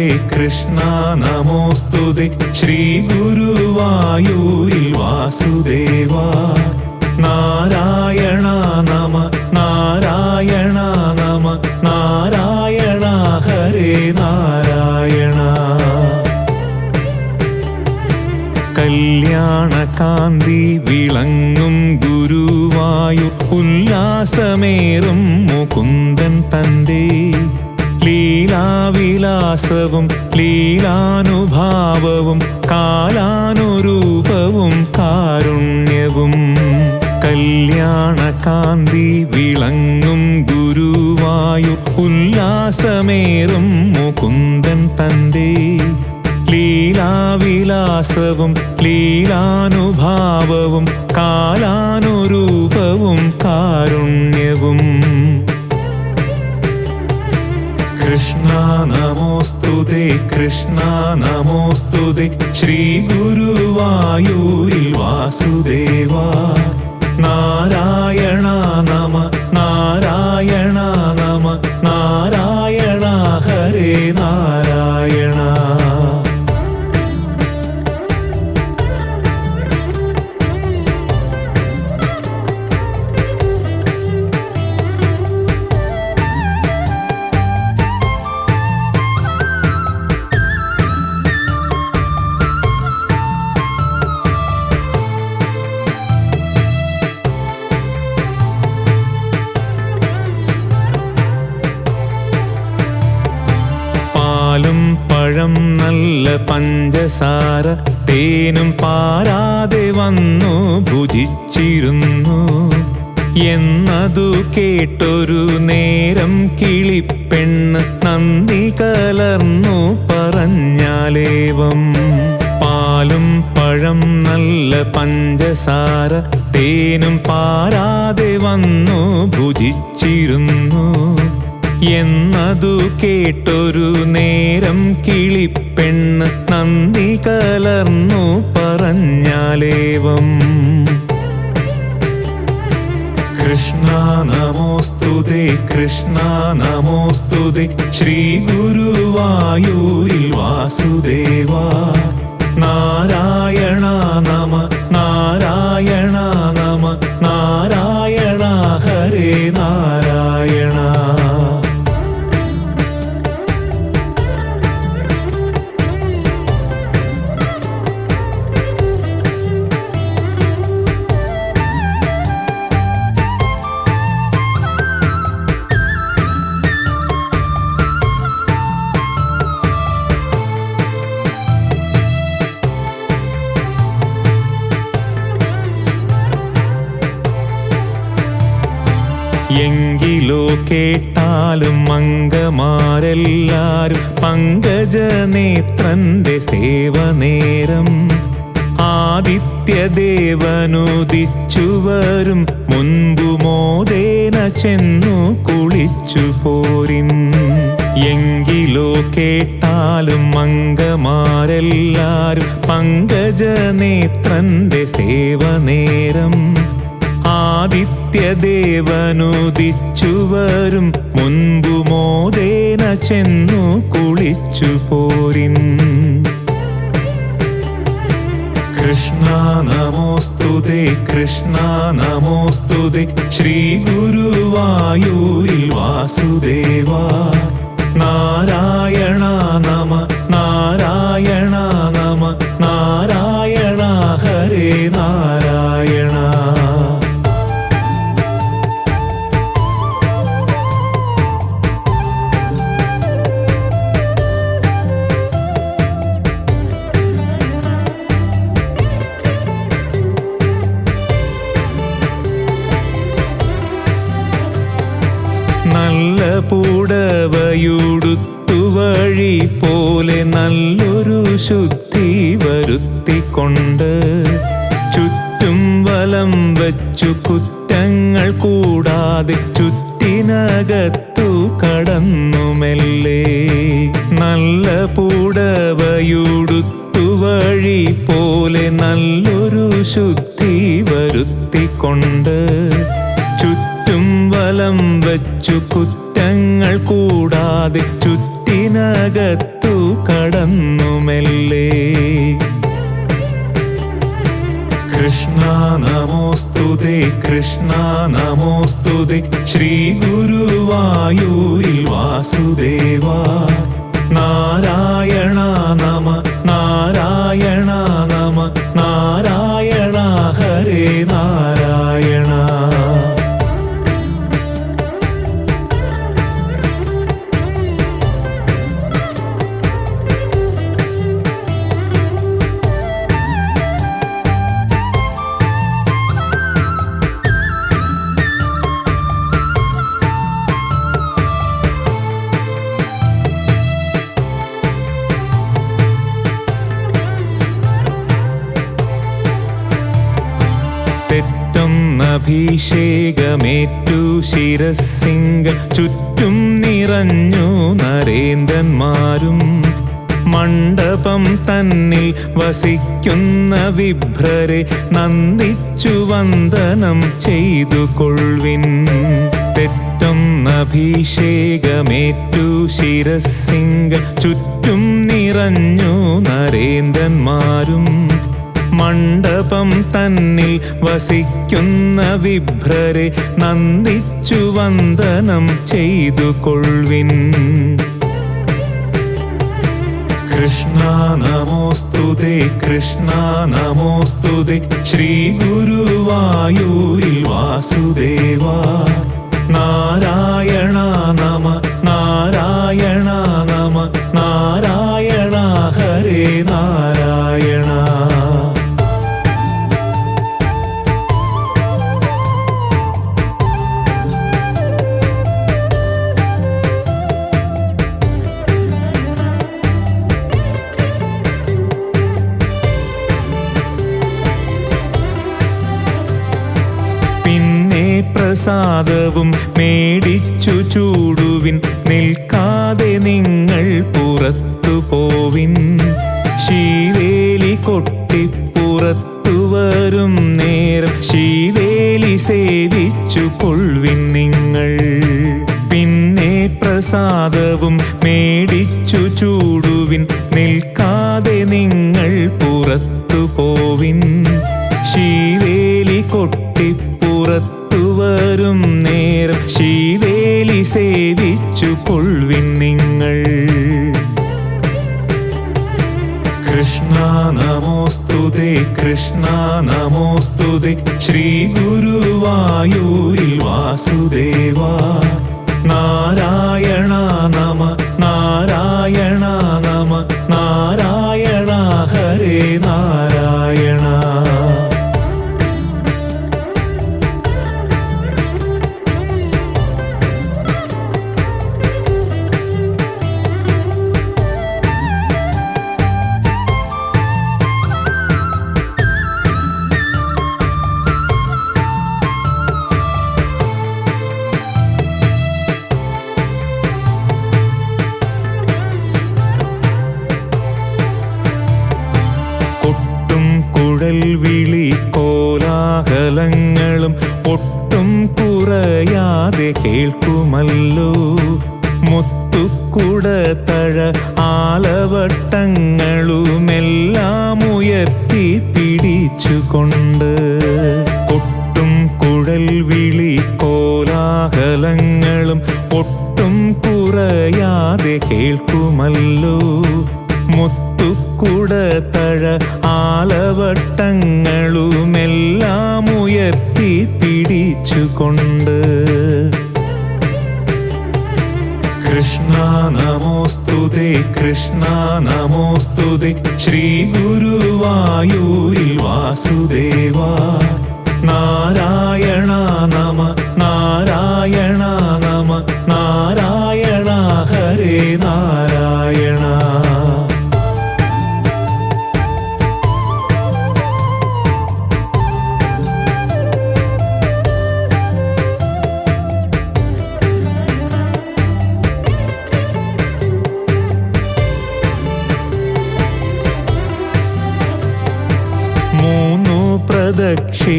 നമോസ്തുതേ കൃഷ്ണ നമോസ്തുതേ ശ്രീ ഗുരുവായൂരിൽ വാസുദേവാ. നാരായണ നമ നാരായണ നമ നാരായണ ഹരേ നാരായണ. കല്യാണകാന്തി വിളങ്ങും ഗുരുവായൂർ ഉല്ലാസമേറും മുകുന്ദൻ തൻ്റെ ലീലാവിലാസവും ലീലാനുഭാവവും കാലാനുരൂപവും കാരുണ്യവും. കല്യാണകാന്തി വിളങ്ങും ഗുരുവായൂർ ഉല്ലാസമേറും മുകുന്ദൻ തൻ്റെ ലീലാവിലാസവും ലീലാനുഭാവവും കാലാനുരൂപവും കാരുണ്യവും. കൃഷ്ണ നമോസ്തുതേ കൃഷ്ണ നമോസ്തുതേ ശ്രീ ഗുരുവായൂരിൽ വാസുദേവാ. നാരായണ നമ നാരായണ നമ നാരായണ ഹരേ നാരായണ. പാലും പഴം നല്ല പഞ്ചസാര തേനും പാരാതെ വന്നു ഭുജിച്ചിരുന്നു എന്നതു കേട്ടൊരു നേരം കിളിപ്പെണ്ണ് നന്ദി കലർന്നു പറഞ്ഞാലേവം. പാലും പഴം നല്ല പഞ്ചസാര തേനും പാരാതെ വന്നു ഭുജിച്ചിരുന്നു എന്നതു കേട്ടൊരു നേരം കിളിപ്പെണ്ണ് നന്ദി കലർന്നു പറഞ്ഞാലേവം. കൃഷ്ണ നമോസ്തുതേ കൃഷ്ണ നമോസ്തുതേ ശ്രീ ഗുരുവായൂരിൽ വാസുദേവാ. നാരായണ നമ നാരായണ നമ നാരായണ ഹരേ നാരായണ. എങ്കിലോ കേട്ടാലും മംഗമാരെല്ലാരും പങ്കജനേത്രന്റെ സേവനേരം ആദിത്യദേവനുദിച്ചുവരും മുൻപു മോദേന ചെന്നു കുളിച്ചു പോരിൻ. എങ്കിലോ കേട്ടാലും മംഗമാരെല്ലാരും പങ്കജനേത്രന്റെ സേവനേരം ആദിത്യദേവനുദിച്ചുവരും മുൻപു മോദേന ചെന്നു കുളിച്ചു പോരിൻ. കൃഷ്ണ നമോസ്തുതേ കൃഷ്ണ നമോസ്തുതേ ശ്രീ ഗുരുവായൂരിൽ വാസുദേവാ. നാരായണ നമ നാരായണ നമ നാരായണ ഹരേ നാരായണ. നല്ല പൂടവയുടുത്തു വഴി പോലെ നല്ലൊരു ശുദ്ധി വരുത്തിക്കൊണ്ട് ചുറ്റും വലം വച്ചു കുറ്റങ്ങൾ കൂടാതെ ചുറ്റിനകത്തു കടന്നു മെല്ലെ. നല്ല പൂടവയുടുത്തു വഴി പോലെ നല്ലൊരു ശുദ്ധി വരുത്തിക്കൊണ്ട് ചുറ്റും വലം വച്ചു കുറ്റങ്ങൾ കൂടാതെ ചുറ്റിനകത്തു കടന്നു മെല്ലെ. കൃഷ്ണ നമോസ്തുതേ കൃഷ്ണ നമോസ്തുതേ ശ്രീ ഗുരുവായൂരിൽ വാസുദേവ. നാരായണ നമ നാരായണ നമ നാരായണ ഹരേ നാരായണ. അഭിഷേകമേറ്റു ശിരസിംഗ ചുറ്റും നിറഞ്ഞു നരേന്ദ്രന്മാരും. മണ്ഡപം തന്നിൽ വസിക്കുന്ന വിഭ്രരെ നന്ദിച്ചു വന്ദനം ചെയ്തു കൊൾവിൻ. അഭിഷേകമേറ്റു ശിരസിംഗ ചുറ്റും നിറഞ്ഞു നരേന്ദ്രന്മാരും. മണ്ഡപം തന്നിൽ വസിക്കുന്ന വിഭ്രരെ നന്ദിച്ചു വന്ദനം ചെയ്തു കൊൾവിൻ. കൃഷ്ണ നമോസ്തുതേ കൃഷ്ണ നമോസ്തുതേ ശ്രീ ഗുരുവായൂരിൽ വാസുദേവ. നാരായണ നമ നാരായണ നമ നാരായണ ഹരേ നാരായണ. പ്രസാദവും മേടിച്ചു ചൂടുവിൻ. നിൽക്കാതെ നിങ്ങൾ പുറത്തു പോവിൻ. ശീവേലി കൊട്ടിപ്പുറത്തു വരും നേരം ശീവേലി സേവിച്ചു കൊൾവിൻ നിങ്ങൾ. പിന്നെ പ്രസാദവും മേടിച്ചു ചൂടുവിൻ. നിൽക്കാതെ നിങ്ങൾ പുറത്തു പോവിൻ. ശീവേലി കൊട്ടിപ്പുറത്തു വരും നേരം ശീവേലി സേവിച്ചു കൊൾവിൻ നിങ്ങൾ. കൃഷ്ണ നമോസ്തുതേ കൃഷ്ണ നമോസ്തുതേ ശ്രീ ഗുരുവായൂരിൽ വാസുദേവ. നാരായണ നമ നാരായണ നമ നാരായണ ഹരേ നാരായണ. വിളി കോലാഹലങ്ങളും ഒട്ടും കുറയാതെ കേൾക്കുമല്ലോ. മുത്തുക്കുടത്തഴ ആലവട്ടങ്ങളുമെല്ലാം ഉയർത്തി പിടിച്ചുകൊണ്ട്. കൊട്ടും കുഴൽ വിളി കോലാഹലങ്ങളും ഒട്ടും കുറയാതെ കേൾക്കുമല്ലോ. മുത്തുക്കുടത്തഴ ആലവട്ടങ്ങളുമെല്ലാം ഉയർത്തി പിടിച്ചുകൊണ്ട്. കൃഷ്ണ നമോസ്തുതേ കൃഷ്ണ നമോസ്തുതേ ശ്രീ ഗുരുവായൂരിൽ വാസുദേവ. നാരായണ നമ നാരായണ നമ നാരായണ ഹരേ നാരായണ.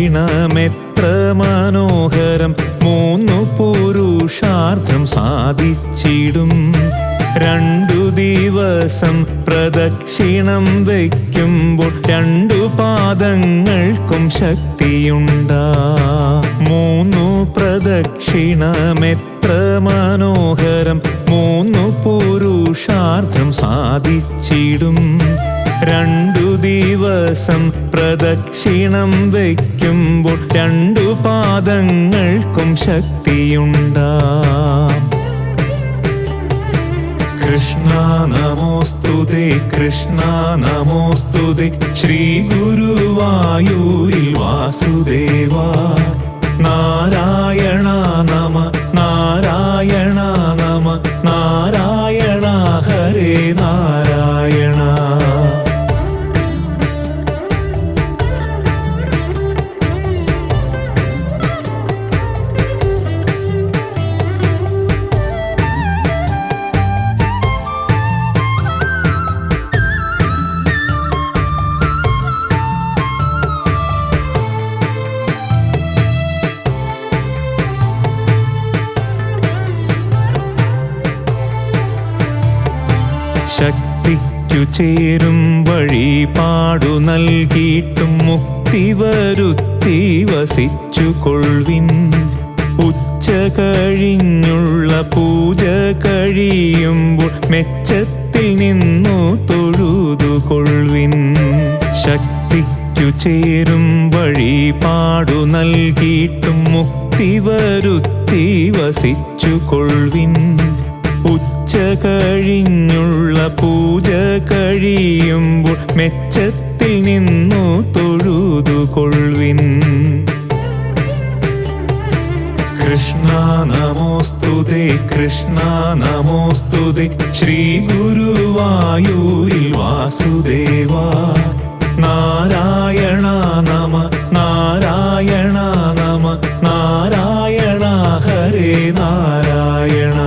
പ്രദക്ഷിണമെത്ര മനോഹരം, മൂന്നു പുരുഷാർത്ഥം സാധിച്ചിടും. 2 ദിവസം പ്രദക്ഷിണം വയ്ക്കുമ്പോൾ 2 പാദങ്ങൾക്കും ശക്തിയുണ്ടാ. 3 പ്രദക്ഷിണമെത്ര മനോഹരം, 3 പുരുഷാർത്ഥം സാധിച്ചിടും. 2 ദിവസം പ്രദക്ഷിണം വയ്ക്കുമ്പോൾ 2 പാദങ്ങൾക്കും ശക്തിയുണ്ടാം. കൃഷ്ണ നമോസ്തുതേ, കൃഷ്ണ നമോസ്തുതേ, ശ്രീ ഗുരുവായൂരിൽ വാസുദേവാ. നാരായണ നമ, നാരായണ നമ, നാരായണ ഹരേ നാരായണ. ശക്തിക്കു ചേരും വഴിപാടു നൽകിയിട്ടും മുക്തി വരുത്തി വസിച്ചു കൊൾവിൻ. ഉച്ച കഴിഞ്ഞുള്ള പൂജ കഴിയുമ്പോൾ മെച്ചത്തിൽ നിന്നു തൊഴുതുകൊൾവിൻ. ശക്തിക്കു ചേരും വഴിപാടു നൽകിയിട്ടും മുക്തി വരുത്തി വസിച്ചു കൊൾവിൻ. ഉച്ച കഴിഞ്ഞുള്ള പൂജ കഴിയുമ്പോൾ മെച്ചത്തിൽ നിന്നു തൊഴുതുകൊൾവിൻ. കൃഷ്ണ നമോസ്തുതേ, കൃഷ്ണ നമോസ്തുതേ, ശ്രീ ഗുരുവായൂരിൽ വാസുദേവാ. നാരായണ നമ, നാരായണ നമ, നാരായണ ഹരേ നാരായണ.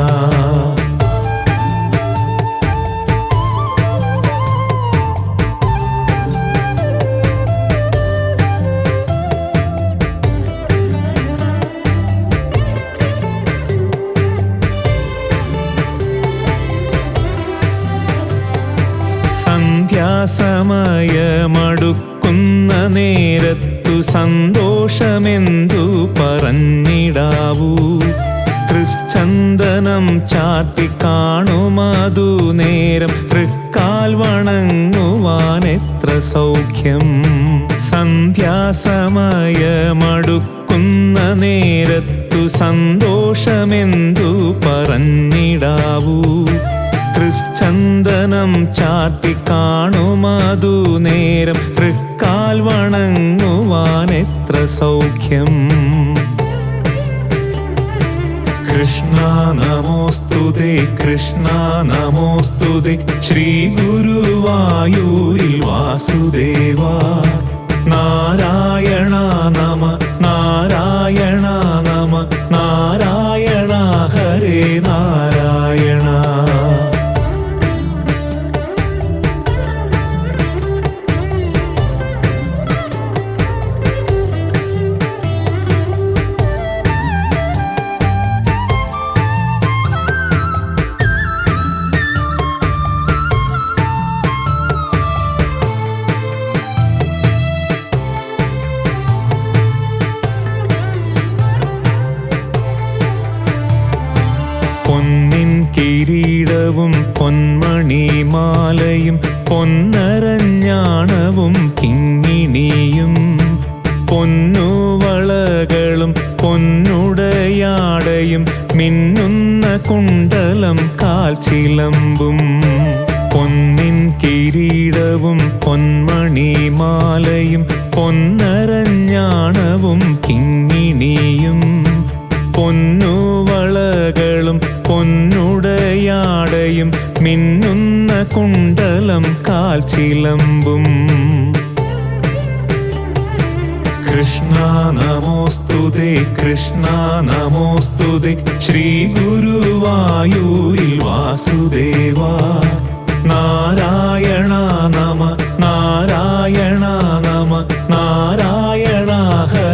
സന്ധ്യാസമയമടുക്കുന്ന നേരത്തു സന്തോഷമെന്തു പറഞ്ഞിടാവൂ. തൃച്ചന്ദനം ചാർത്തി കാണുമതു നേരം തൃക്കാൽ വണങ്ങുവാനെത്ര സൗഖ്യം. സന്ധ്യാസമയമടുക്കുന്ന നേരത്തു സന്തോഷമെന്തു പറഞ്ഞിടാവൂ. തൃച്ചന്ദനം ചാർത്തി കാണുമതു നേരം തൃക്കാൽ വണങ്ങുവാനെത്ര സൗഖ്യം. കൃഷ്ണ നമോസ്തുതേ, കൃഷ്ണ നമോസ്തുതേ, ശ്രീ ഗുരുവായൂരിൽ വാസുദേവാ. നാരായണ നമ, നാരായണ നമ, നാരായണ ഹരേ നാരായണ. പൊന്നിൻ കിരീടവും പൊന്മണിമാലയും പൊന്നരഞ്ഞാണവും കിങ്ങിണിയും പൊന്നുവളകളും പൊന്നുടയാടയും മിന്നുന്ന കുണ്ടലം കാൽച്ചിലമ്പും. പൊന്നിൻ കിരീടവും പൊന്മണിമാലയും പൊന്നരഞ്ഞാണവും കിങ്ങിണിയും പൊന്നുവളകളും പൊന്നുടയാടയും മിന്നുന്ന കുണ്ടലം കാൽച്ചിലമ്പും. കൃഷ്ണ നമോസ്തുതേ, കൃഷ്ണ നമോസ്തുതേ, ശ്രീ ഗുരുവായൂരിൽ വാസുദേവാ. നാരായണ നമ, നാരായണ നമ, നാരായണ ഹരേ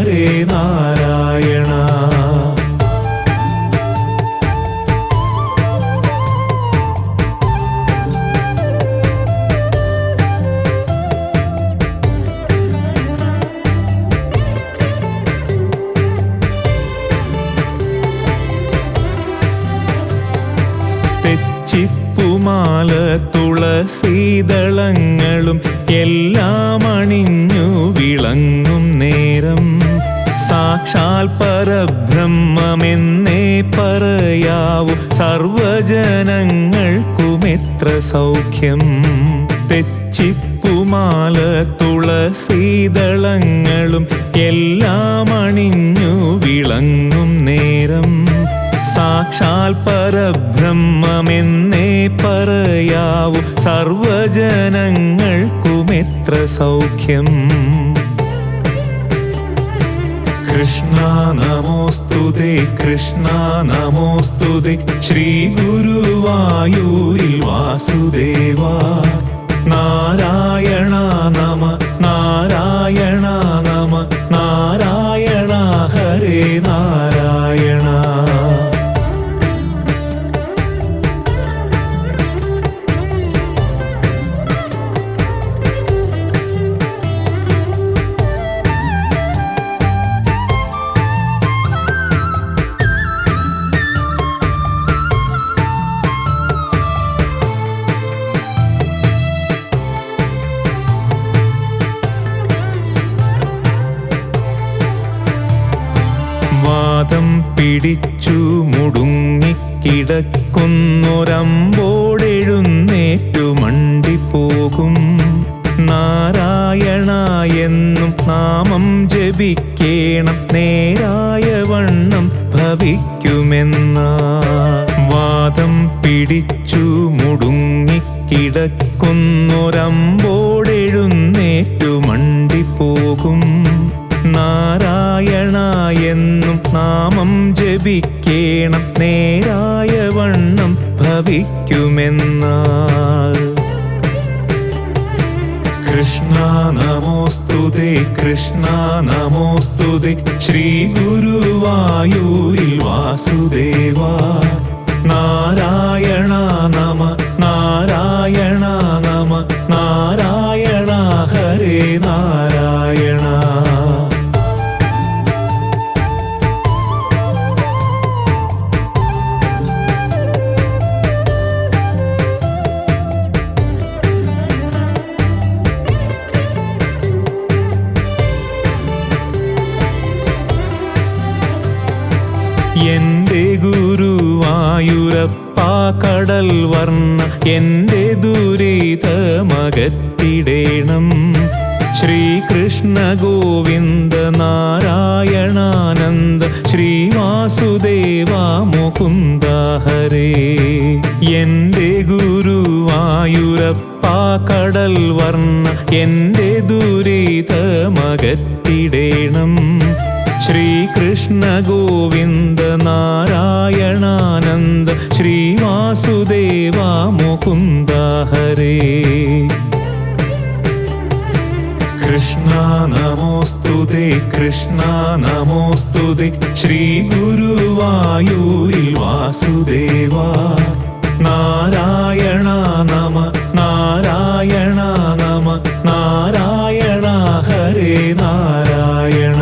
തെച്ചിപ്പുമാല തുളസീദളങ്ങളും എല്ലാം അണിഞ്ഞു വിളങ്ങും നേരം സാക്ഷാൽ പരബ്രഹ്മമെന്നേ പറയാവൂ സർവജനങ്ങൾക്കുമെത്ര സൗഖ്യം. തെച്ചിപ്പുമാല തുളസീദളങ്ങളും എല്ലാം അണിഞ്ഞു വിളങ്ങും നേരം സാക്ഷാൽ പരബ്രഹ്മമെന്നേ പറയാവൂ സർവജനങ്ങൾക്കുമെത്ര സൗഖ്യം. കൃഷ്ണ നമോസ്തുതേ കൃഷ്ണ നമോസ്തുതേ ശ്രീ ഗുരുവായൂരിൽ വാസുദേവാ. നാരായണ നമ നാരായണ നമ നാരായണ ഹരേ നാരായണ. വാദം പിടിച്ചു മുടുങ്ങിക്കിടക്കുന്നൊരമ്പോടെഴുന്നേറ്റു മണ്ടിപ്പോകും. നാരായണ എന്നും നാമം ജപിക്കേണം നേരായ വണ്ണം ഭവിക്കുമെന്ന. വാദം പിടിച്ചു മുടുങ്ങിക്കിടക്കുന്നൊരമ്പോടെഴുന്നേറ്റു മണ്ടിപ്പോകും. നാരായണ എന്നും നാമം ജപിക്കേണം നേരായ വണ്ണം ഭവിക്കുമെന്നാൽ. കൃഷ്ണ നമോസ്തുതേ കൃഷ്ണ നമോസ്തുതേ ശ്രീ ഗുരുവായൂരിൽ വാസുദേവാ. നാരായണ നമ നാരായണ നമ നാരായണ ഹരേ നാരായണ. എന്റെ ഗുരുവായൂരപ്പ കടൽ വർണ്ണ എന്റെ ദുരിതമകറ്റിടേണം. ശ്രീകൃഷ്ണ ഗോവിന്ദ നാരായണാനന്ദ ശ്രീവാസുദേവ മുകുന്ദ ഹരേ. എന്റെ ഗുരുവായൂരപ്പ കടൽ വർണ്ണ എന്റെ ദുരിതമകറ്റിടേണം. ശ്രീകൃഷ്ണ ഗോവിന്ദ നാരായണാനന്ദ ശ്രീവാസുദേവ മുകുന്ദ ഹരേ. കൃഷ്ണ നമോസ്തുതേ കൃഷ്ണ നമോസ്തുതേ ശ്രീ ഗുരുവായൂരിൽ വാസുദേവാ. നാരായണ നമ നാരായണ നമ നാരായണ ഹരേ നാരായണ.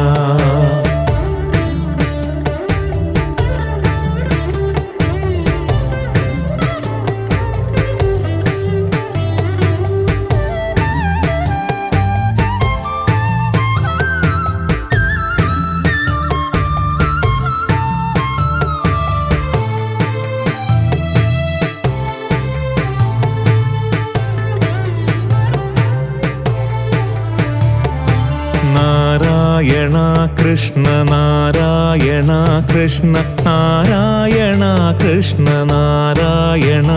നാരായണ കൃഷ്ണ നാരായണ കൃഷ്ണ നാരായണ കൃഷ്ണ നാരായണ.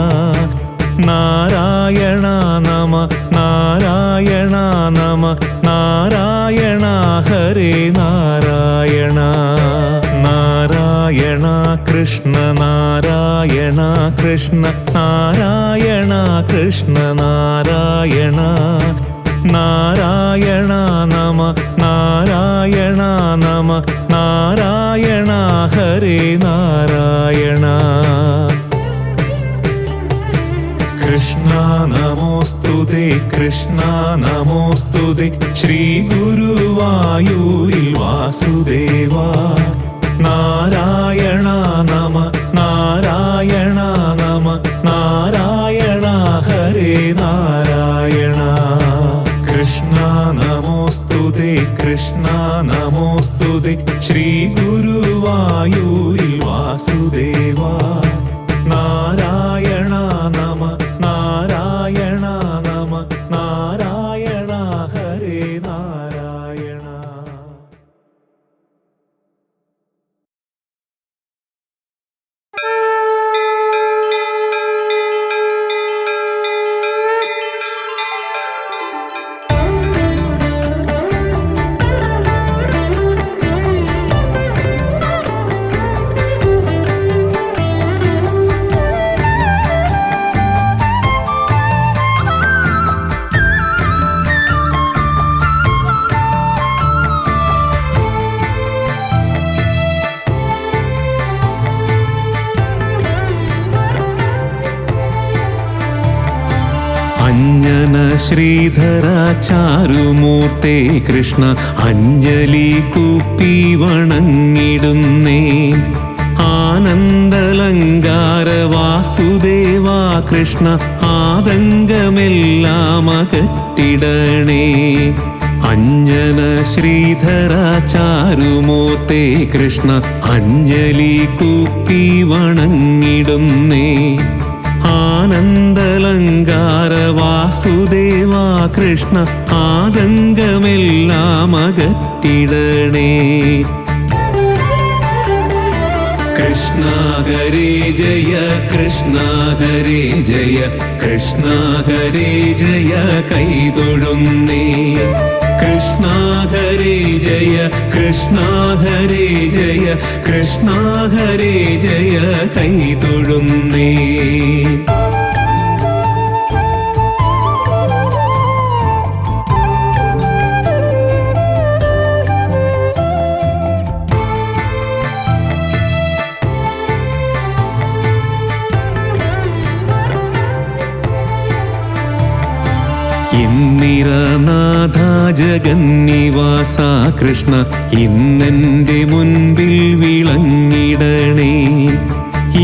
നാരായണ നമ നാരായണ നമ നാരായണ ഹരേ നാരായണ. നാരായണ കൃഷ്ണ നാരായണ കൃഷ്ണ നാരായണ കൃഷ്ണ നാരായണ. നാരായണ നമ നാരായണ നമ നാരായണ ഹരേ നാരായണ. കൃഷ്ണ നമോസ്തുതേ കൃഷ്ണ നമോസ്തുതേ ശ്രീ ഗുരുവായൂരിൽ വാസുദേവാ. നാരായണ നമ നാരായണ നമ നാരായണ ശ്രീ ഗുരുവായൂരിൽ വാസുദേവാ. നാരായണ നമ നാരായണ നമ നാരായണ ഹരേ നാരായണ. അഞ്ജന ശ്രീധര ചാരുമൂർത്തേ കൃഷ്ണ അഞ്ജലി കൂപ്പി വണങ്ങിടുന്നേ. ആനന്ദലങ്കാര വാസുദേവാ കൃഷ്ണ ആതങ്കമെല്ലാം അകറ്റിടണേ. അഞ്ജന ശ്രീധര ചാരുമൂർത്തേ കൃഷ്ണ അഞ്ജലി കൂപ്പി വണങ്ങിടുന്നേ. ആനന്ദലങ്കാര വാസുദേവാ കൃഷ്ണ ആതങ്കമെല്ലാം അകറ്റിടണേ. കൃഷ്ണ ഹരേ ജയ കൃഷ്ണ ഹരേ ജയ കൃഷ്ണ ഹരേ ജയ കൈതൊഴുന്നേ. കൃഷ്ണ ഹരേ ജയ കൃഷ്ണ ഹരേ ജയ കൃഷ്ണ ഹരേ ജയ കൈതൊഴുന്നേ. ഇന്ദിരനാഥ ജഗന്നിവാസ കൃഷ്ണ ഇന്നെൻ്റെ മുൻപിൽ വിളങ്ങിടണേ.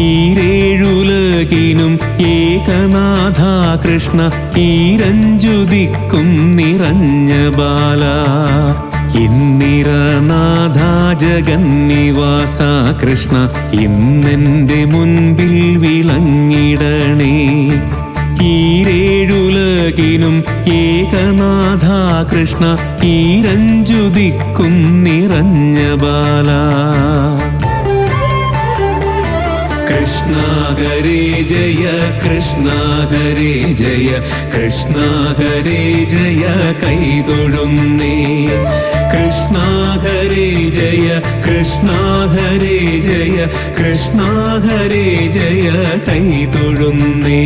ഈരേഴുലകിനും ഏകനാഥ കൃഷ്ണ ഈരഞ്ചുദിക്കും നിറഞ്ഞ ബാല. ഇന്ദിരനാഥ ജഗന്നിവാസ കൃഷ്ണ ഇന്നെൻ്റെ മുൻപിൽ വിളങ്ങിടണേ. ഈരേഴുലകിനും ഏകനാഥ കൃഷ്ണ ഈരഞ്ചുദിക്കും നിറഞ്ഞ ബാല. കൃഷ്ണ ഹരേ ജയ കൃഷ്ണ ഹരേ ജയ കൃഷ്ണ ഹരേ ജയ കൈതൊഴുന്നേ. കൃഷ്ണ ഹരേ ജയ കൃഷ്ണ ഹരേ ജയ കൃഷ്ണ ഹരേ ജയ കൈതൊഴുന്നേ.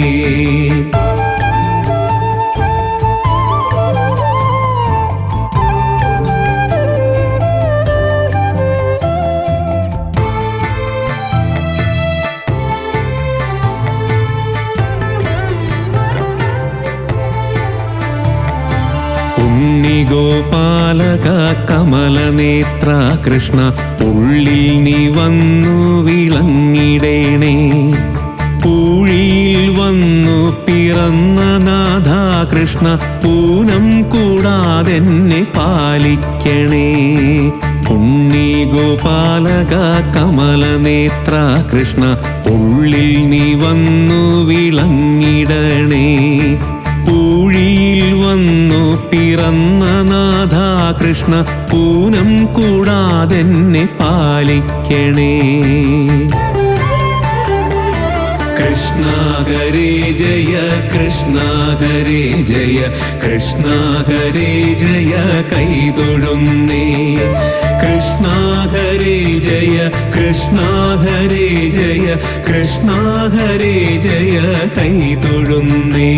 ഉണ്ണിഗോപാലക കമലനേത്ര കൃഷ്ണ ഉള്ളിൽ നീ വന്നു വിളങ്ങിടേണേ. പൂഴിയിൽ വന്നു പിറന്ന നാഥ കൃഷ്ണ പൂനം കൂടാതെന്നെ പാലിക്കണേ. ഉണ്ണിഗോപാലക കമലനേത്ര കൃഷ്ണ ഉള്ളിൽ നീ വന്നു വിളങ്ങിടണേ. പൂഴിയിൽ വന്നു പിറന്ന നാഥ കൃഷ്ണ പൂനം കൂടാതെന്നെ പാലിക്കണേ. കൃഷ്ണ ഹരേ ജയ കൃഷ്ണ ഹരേ ജയ കൃഷ്ണ ഹരേ ജയ കൈതൊഴുന്നേ. കൃഷ്ണ ഹരേ ജയ കൃഷ്ണ ഹരേ ജയ കൃഷ്ണ ഹരേ ജയ കൈതൊഴുന്നേ.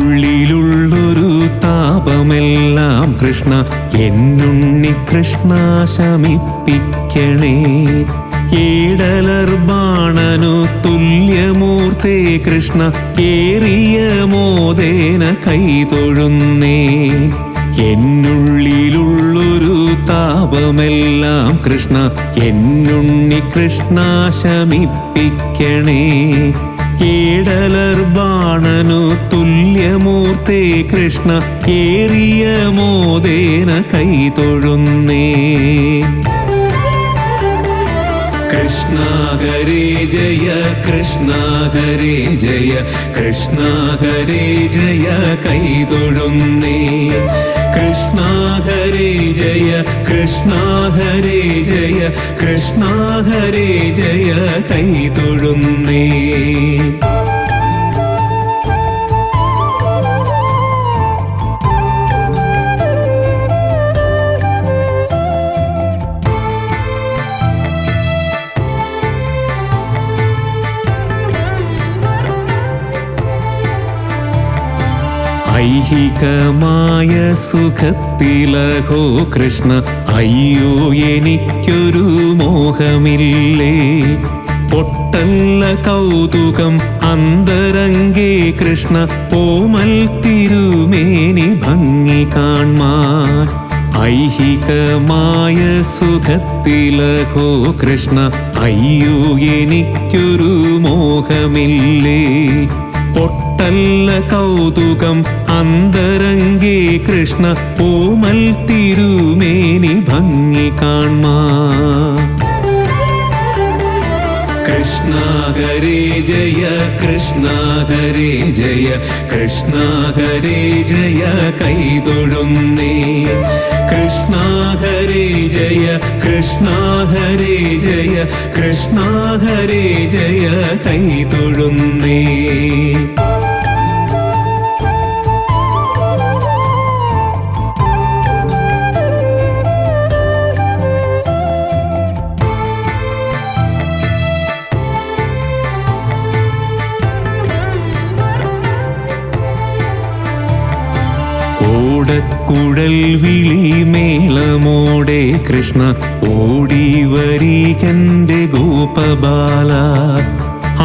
എന്നുള്ളിലുള്ളൊരു താപമെല്ലാം കൃഷ്ണ എന്നുണ്ണി കൃഷ്ണ ശമിപ്പിക്കണേ. ഏടലർബാണനു തുല്യമൂർത്തേ കൃഷ്ണ ഏറിയ മോദേന കൈതൊഴുന്നേ. എന്നുള്ളിലുള്ളൊരു താപമെല്ലാം കൃഷ്ണ എന്നുണ്ണി കൃഷ്ണ ശമിപ്പിക്കണേ. ഏടലർബാണനു തുല്യമൂർത്തേ കൃഷ്ണ ഏറിയ മോദേന കൈതൊഴുന്നേ. കൃഷ്ണ ഹരേ ജയ കൃഷ്ണ ഹരേ ജയ കൃഷ്ണ ഹരേ ജയ കൈതൊഴുന്നേ. കൃഷ്ണ ഹരേ ജയ കൃഷ്ണ ഹരേ ജയ കൃഷ്ണ ഹരേ ജയ കൈതൊഴുന്നേ. ഐഹികമായ സുഖത്തിലഹോ കൃഷ്ണ അയ്യോ എനിക്കൊരു മോഹമില്ലേ. പൊട്ടല്ല കൗതുകം അന്തരംഗേ കൃഷ്ണ ഓമൽ തിരുമേനി ഭംഗി കാൺമാൻ. ഐഹികമായ സുഖത്തിലഹോ കൃഷ്ണ അയ്യോ എനിക്കൊരു മോഹമില്ലേ. പൊട്ടല്ല കൗതുകം അന്തരംഗേ കൃഷ്ണ ഓമൽ തിരുമേനി ഭംഗി കാൺമാൻ. കൃഷ്ണ ഹരേ ജയ കൃഷ്ണ ഹരേ ജയ കൃഷ്ണ ഹരേ ജയ കൈതൊഴുന്നേ. കൃഷ്ണ ഹരേ ജയ കൃഷ്ണ ഹരേ ജയ കൃഷ്ണ ഹരേ ജയ കൈതൊഴുന്നേ. ഓടക്കുഴൽ വിളി മേളമോടെ കൃഷ്ണ ഓടി വരികന്റെ ഗോപബാല.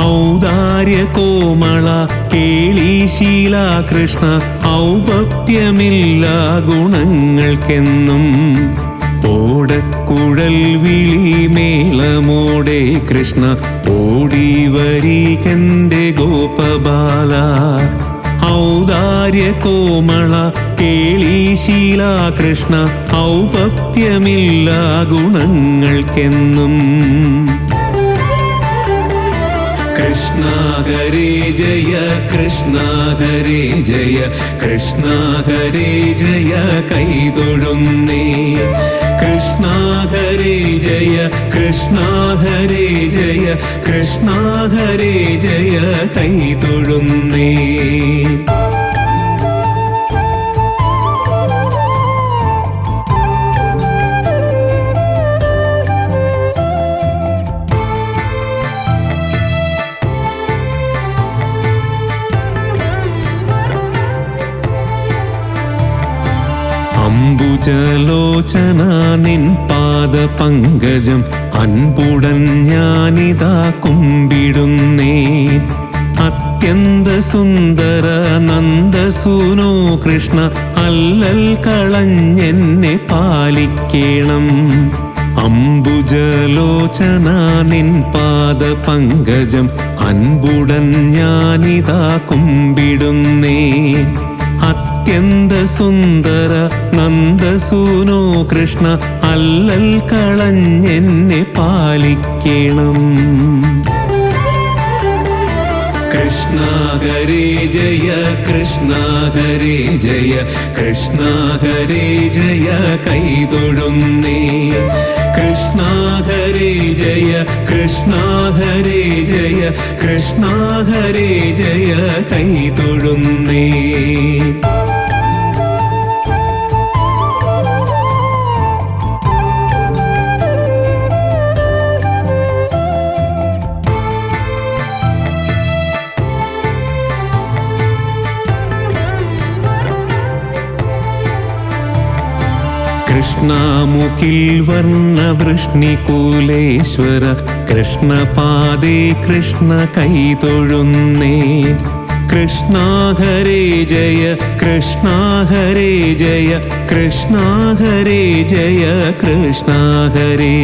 ഔദാര്യ കോമള കേളീശീല കൃഷ്ണ ഔപപ്യമില്ല ഗുണങ്ങൾക്കെന്നും. ഓടക്കുഴൽ വിളി മേളമോടെ കൃഷ്ണ ഓടി വരികന്റെ ഗോപബാല. ഔദാര്യ കോമള കേളീശീല കൃഷ്ണ ഔപപ്യമില്ല ഗുണങ്ങൾക്കെന്നും. കൃഷ്ണ ഹരേ ജയ കൃഷ്ണ ഹരേ ജയ കൃഷ്ണ ഹരേ ജയ കൈതൊഴുന്നേ. കൃഷ്ണ ഹരേ ജയ കൃഷ്ണ ഹരേ ജയ കൃഷ്ണ ഹരേ ജയ കൈതൊഴുന്നേ. അംബുജലോചന നിൻ പാദ പങ്കജം അൻപുടൻ ഞാനിതാ കുമ്പിടുന്നേ. അത്യന്ത സുന്ദര നന്ദസൂനോ കൃഷ്ണ അല്ലൽ കളഞ്ഞെന്നെ പാലിക്കേണം. അംബുജലോചന നിൻ പാദ പങ്കജം അൻപുടൻ ഞാനിതാ കുമ്പിടുന്നേ. അത്യന്ത സുന്ദര നന്ദസൂനോ കൃഷ്ണ അല്ലൽ കളഞ്ഞെന്നെ പാലിക്കണം. കൃഷ്ണ ഹരേ ജയ കൃഷ്ണ ഹരേ ജയ കൃഷ്ണ ഹരേ ജയ കൈതൊഴുന്നേ. കൃഷ്ണ ഹരേ ജയ കൃഷ്ണ ഹരേ ജയ കൃഷ്ണ ഹരേ ജയ കൈതൊഴുന്നേ. കൃഷ്ണമുഖിൽ വർണ്ണവൃഷ്ണികൂലേശ്വര കൃഷ്ണപാദേ കൃഷ്ണ കൈതൊഴുന്നേ. കൃഷ്ണ ഹരേ ജയ കൃഷ്ണ ഹരേ ജയ കൃഷ്ണ ഹരേ ജയ കൃഷ്ണ ഹരേ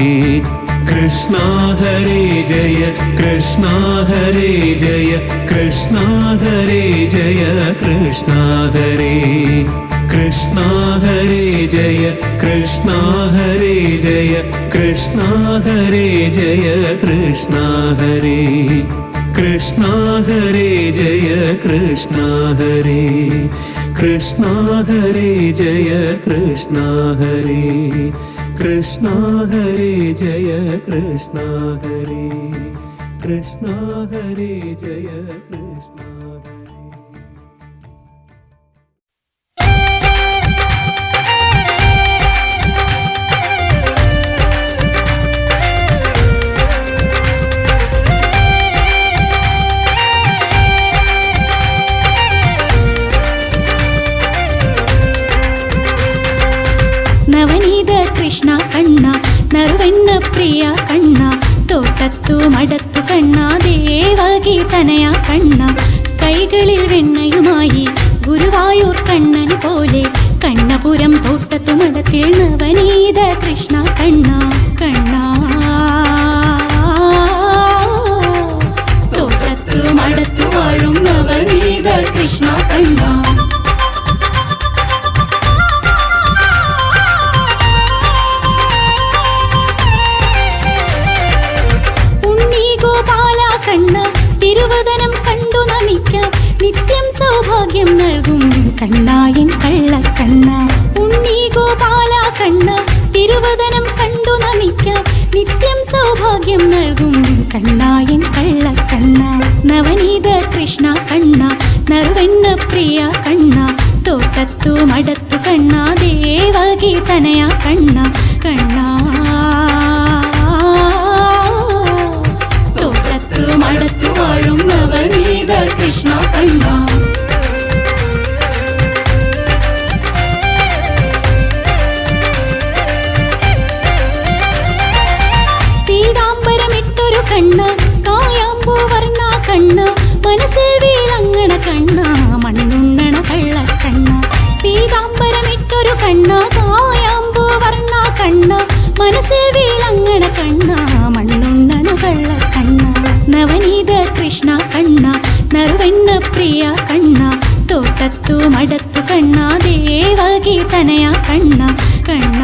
കൃഷ്ണ ഹരേ ജയ കൃഷ്ണ ഹരേ ജയ കൃഷ്ണ ഹരേ ജയ കൃഷ്ണ ഹരേ കൃഷ്ണ ഹരേ ജയ കൃഷ്ണ ഹരേ ജയ കൃഷ്ണ ഹരേ ജയ കൃഷ്ണ ഹരേ കൃഷ്ണ ഹരേ ജയ കൃഷ്ണ ഹരേ കൃഷ്ണ ഹരേ ജയ കൃഷ്ണ ഹരേ കൃഷ്ണ ഹരേ ജയ കൃഷ്ണ ഹരേ കൃഷ്ണ ഹരേ ജയ കൃഷ്ണ ನವನೀತ ಕೃಷ್ಣ ಕಣ್ಣ ನರುವೆಣ್ಣ ಪ್ರಿಯ ಕಣ್ಣ തോട്ടത്തു മടത്തു കണ്ണ ദേവകി തനയ കണ്ണ കൈകളിൽ വെണ്ണയുമായി ഗുരുവായൂർ കണ്ണൻ പോലെ കണ്ണപുരം തോട്ടത്തു മടത്തിൽ നവനീത കൃഷ്ണ കണ്ണ കണ്ണ തോട്ടത്തു മടത്തു വാഴും നവനീത കൃഷ്ണ കണ്ണ കണ്ണ തിരുവദനം കണ്ടു നമിക്കാം നിത്യം സൗഭാഗ്യം നൽകും കണ്ണായൻ കള്ളക്കണ്ണ ഉണ്ണി ഗോപാല കണ്ണ തിരുവദനം കണ്ടു നമിക്കാം നിത്യം സൗഭാഗ്യം നൽകും കണ്ണായൻ കള്ളക്കണ്ണ നവനീത കൃഷ്ണ കണ്ണ നറുവെണ്ണ പ്രിയ കണ്ണ തോട്ടത്തു മടത്തു കണ്ണ ദേവകി തനയ കണ്ണ കണ്ണ മടത്തു വാഴും നവനീത കൃഷ്ണ കണ്ണ പീതാംബരമിട്ടൊരു കണ്ണ കായാമ്പൂ വർണ്ണ കണ്ണ മനസ്സിൽ വീളങ്ങണ കണ്ണ മണ്ണുണ്ണണ കള്ളക്കണ്ണ പീതാംബരമിട്ടൊരു കണ്ണ കായാമ്പൂ വർണ്ണ കണ്ണ മനസ്സിൽ വീളങ്ങണ കണ്ണ മണ്ണുണ്ണണ കള്ളക്കണ്ണ നവനീത കൃഷ്ണ കണ്ണ നറുവെണ്ണ പ്രിയ കണ്ണ തോട്ടത്തു മടത്തു കണ്ണ ദേവകി തനയ കണ്ണ കണ്ണ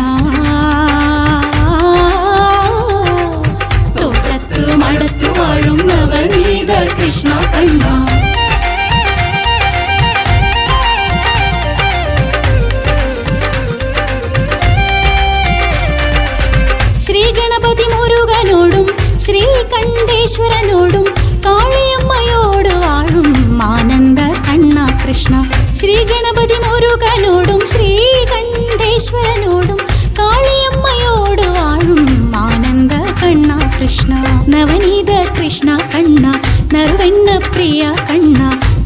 തോട്ടത്തു മടത്തു വാഴും നവനീത കൃഷ്ണ കണ്ണ ശ്രീ ഗണപതി മുരുകനോടും ശ്രീകണ്ഠേശ്വരനോടും കാളിയമ്മയോട് വാഴും ആനന്ദ കണ്ണ കൃഷ്ണ ശ്രീ ഗണപതി മുരുകനോടും ശ്രീകണ്ഠേശ്വരനോടും കാളിയമ്മയോട് വാഴും ആനന്ദ കണ്ണ കൃഷ്ണ നവനീത കൃഷ്ണ കണ്ണ നറുവെണ്ണ പ്രിയ കണ്ണ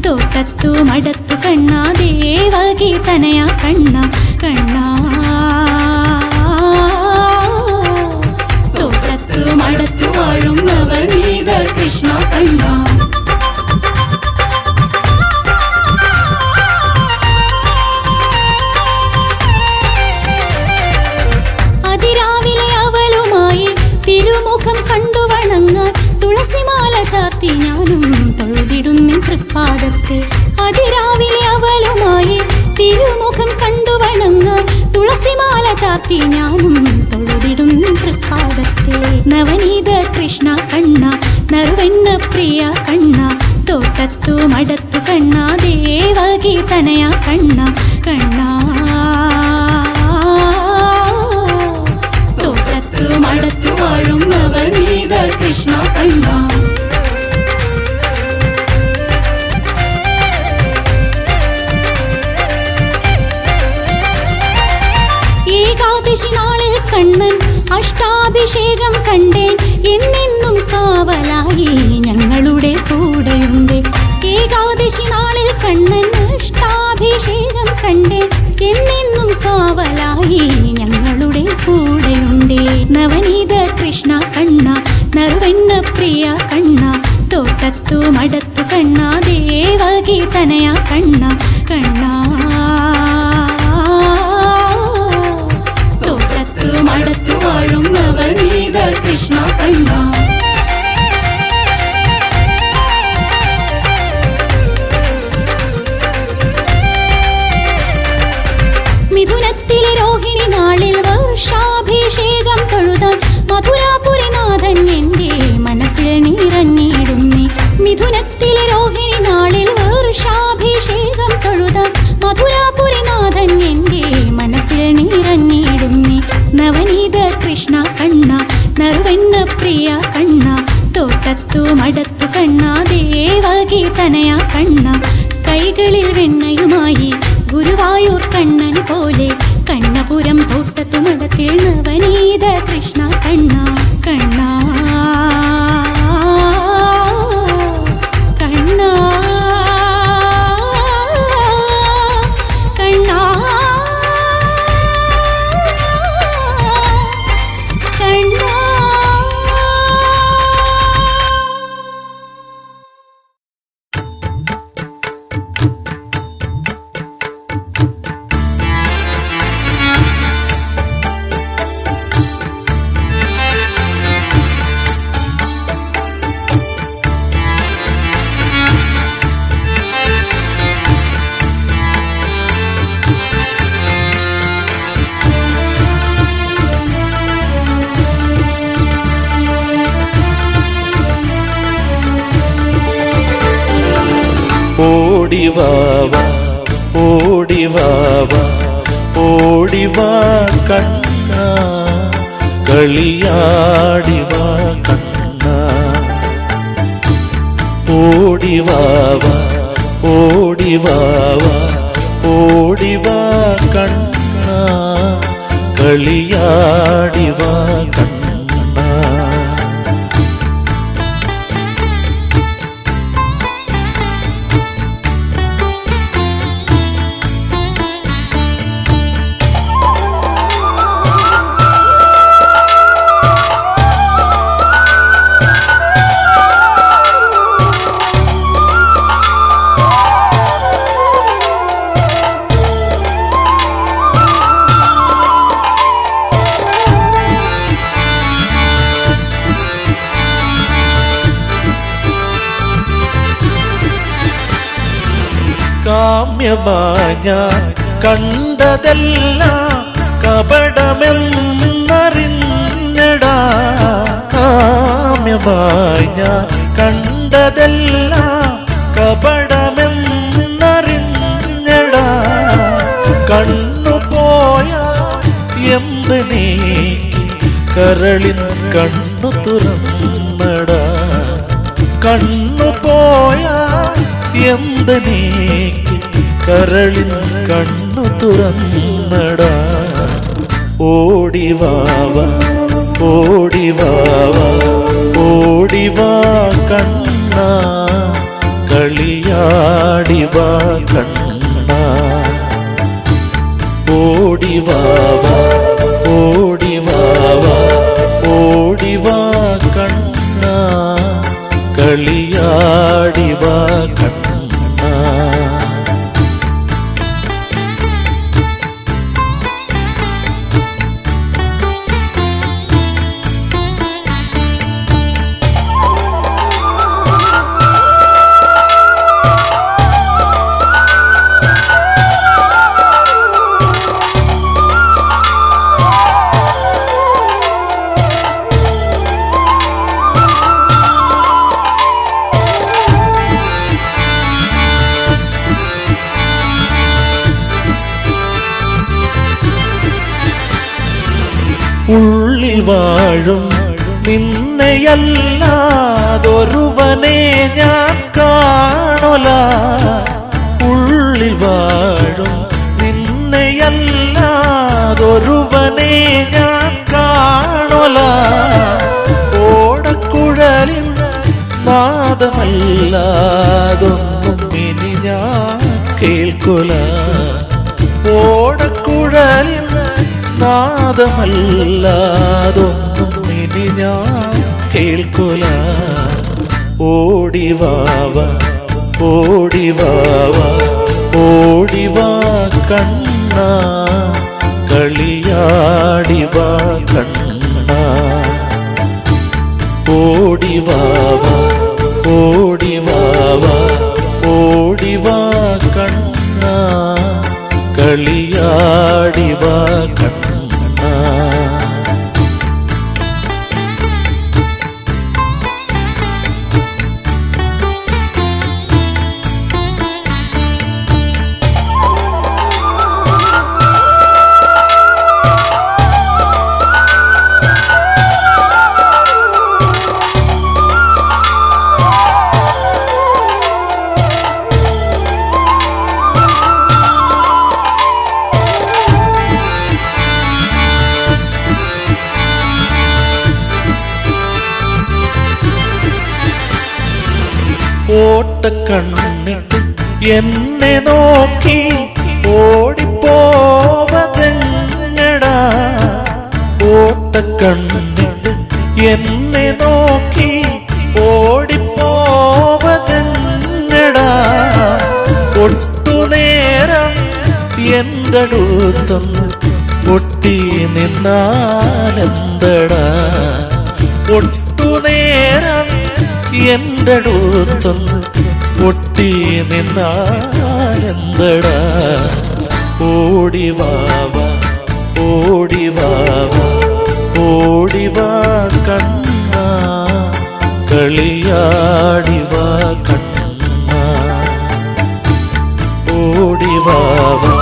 തോട്ടത്തു മടത്തു കണ്ണ ദേവകി തനയ കണ്ണ കണ്ണ മടത്തു വാഴും നവനീത കൃഷ്ണ കണ്ണ അതിരാവിലെ അവളുമായി തിരുമുഖം കണ്ടു വണങ്ങാൻ തുളസിമാല ചാർത്തി ഞാനും തൊഴുതിടുന്നു തൃപ്പാദത്തെ അതിരാവിലെ അവളുമായി തിരുമുഖം കണ്ടു വണങ്ങാൻ തുളസിമാല ചാർത്തി ഞാനും തൊഴുതിടുന്നു തൃപ്പാദത്തെ നവനീത കൃഷ്ണ കണ്ണ നറുവെണ്ണ പ്രിയ കണ്ണ തോട്ടത്തു മടത്തു കണ്ണ ദേവകി തനയ കണ്ണ കണ്ണ തോട്ടത്തു മടത്തു വാഴും നവനീത കൃഷ്ണ കണ്ണ ഏകാദശി നാളിൽ കണ്ണൻ അഷ്ടാഭിഷേകം കണ്ടേൻ എന്നെന്നും കാവലായി ഞങ്ങളുടെ കൂടെയുണ്ട് ഏകാദശി നാളിൽ കണ്ണൻ അഷ്ടാഭിഷേകം കണ്ടേൻ എന്നെന്നും കാവലായി ഞങ്ങളുടെ കൂടെയുണ്ട് നവനീത കൃഷ്ണ കണ്ണ നറുവെണ്ണ പ്രിയ കണ്ണ തോട്ടത്തു മടത്തു കണ്ണ ദേവ ദേവകി തനയ കണ്ണ കണ്ണ തോട്ടത്തു മടത്തു വാഴും നവനീത കൃഷ്ണ കണ്ണ മിഥുനത്തിലെ രോഹിണി നാളിൽ വർഷാഭിഷേകം തൊഴുതാൻ മധുരാപുരിനാഥൻ എൻ്റെ മനസ്സിൽ നിറഞ്ഞിടുന്നേ. മിഥുനത്തിലെ രോഹിണി നാളിൽ വർഷാഭിഷേകം തൊഴുതാൻ മധുരാപുരിനാഥൻ എൻ്റെ മനസ്സിൽ നിറഞ്ഞിടുന്നേ. നവനീത കൃഷ്ണ കണ്ണ നറുവെണ്ണ പ്രിയ കണ്ണ തോട്ടത്തു മടത്തു കണ്ണ ദേവകി തനയ കണ്ണ കൈകളിൽ വെണ്ണയുമായി ഗുരുവായൂർ കണ്ണൻ പോലെ കണ്ണപുരം തോട്ടത്തു മടത്തിൽ നവനീത കൃഷ്ണ കണ്ണ കണ്ണ കണ്ണ കണ്ണ കണ്ണ. ഓടിവാവാ ഓടിവാവാ ഓടിവാ കണ്ണ കളിയാടിവാ കണ്ണ ഓടിവാവാ ഓടിവാവാ ഓടിവാ കണ്ണ കളിയാടിവാ കണ്ണ. കാമ്യമായി ഞാൻ കണ്ടതെല്ലാം കപടമെന്നറിഞ്ഞടാ. കാമ്യമായി ഞാൻ കണ്ടതെല്ലാം കപടമെന്നറിഞ്ഞടാ. കണ്ണു പോയാ എന്ത് നീ കരളിൻ കണ്ണു തുറന്നടാ. കണ്ണു പോയാ എന്ത് നീ കരളിൻ കണ്ണു തുറന്നടാ. ഓടിവാവാ ഓടിവാവാ ഓടിവാ കണ്ണ കളിയാടിവാ കണ്ണ. ഓടിവാവാ ഓടിവാവാ ഓടിവാ കണ്ണ കളിയാടിവാ കണ്ണ. ഉള്ളിൽ വാഴും നിന്നെയല്ലാതൊരുവനെ ഞാൻ കാണുല. ഉള്ളിൽ വാഴും നിന്നെയല്ലാതൊരുവനെ ഞാൻ കാണുല. ഓടക്കുഴലിൻ നാദമല്ലാതൊന്നും ഇനി ഞാൻ കേൾക്കുല. ഓടക്കുഴലിൻ നാദമല്ലാതൊന്നും ഇനി ഞാൻ കേൾക്കുല. ഓടിവാവാ ഓടിവാവാ ഓടിവാ കണ്ണ കളിയാടിവാ കണ്ണ ഓടിവാവാ ഓടിവാവാ ഓടിവാ കണ്ണ കളിയാടിവാ കണ്ണ ഓട്ടക്കണ്ണിട്ട് എന്നെ നോക്കി ഓടിപ്പോവതെങ്ങടാ ഓട്ടക്കണ്ണിട്ട് എന്നെ നോക്കി ഓടിപ്പോവതെങ്ങടാ ഒട്ടുനേരം എൻ്റെ അടുത്തൊന്ന് ഒട്ടി നിന്നാലെന്തടാ ഒട്ടുനേരം എൻ്റെ അടുത്തൊന്ന് ഒട്ടി നിന്നാലെന്തടാ ഓടിവാവാ ഓടിവാവാ ഓടിവാ കണ്ണ കളിയാടിവാ കണ്ണ ഓടിവാവാ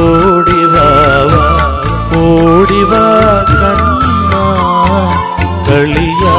ഓടിവാവാ ഓടിവാ കണ്ണ കളിയാ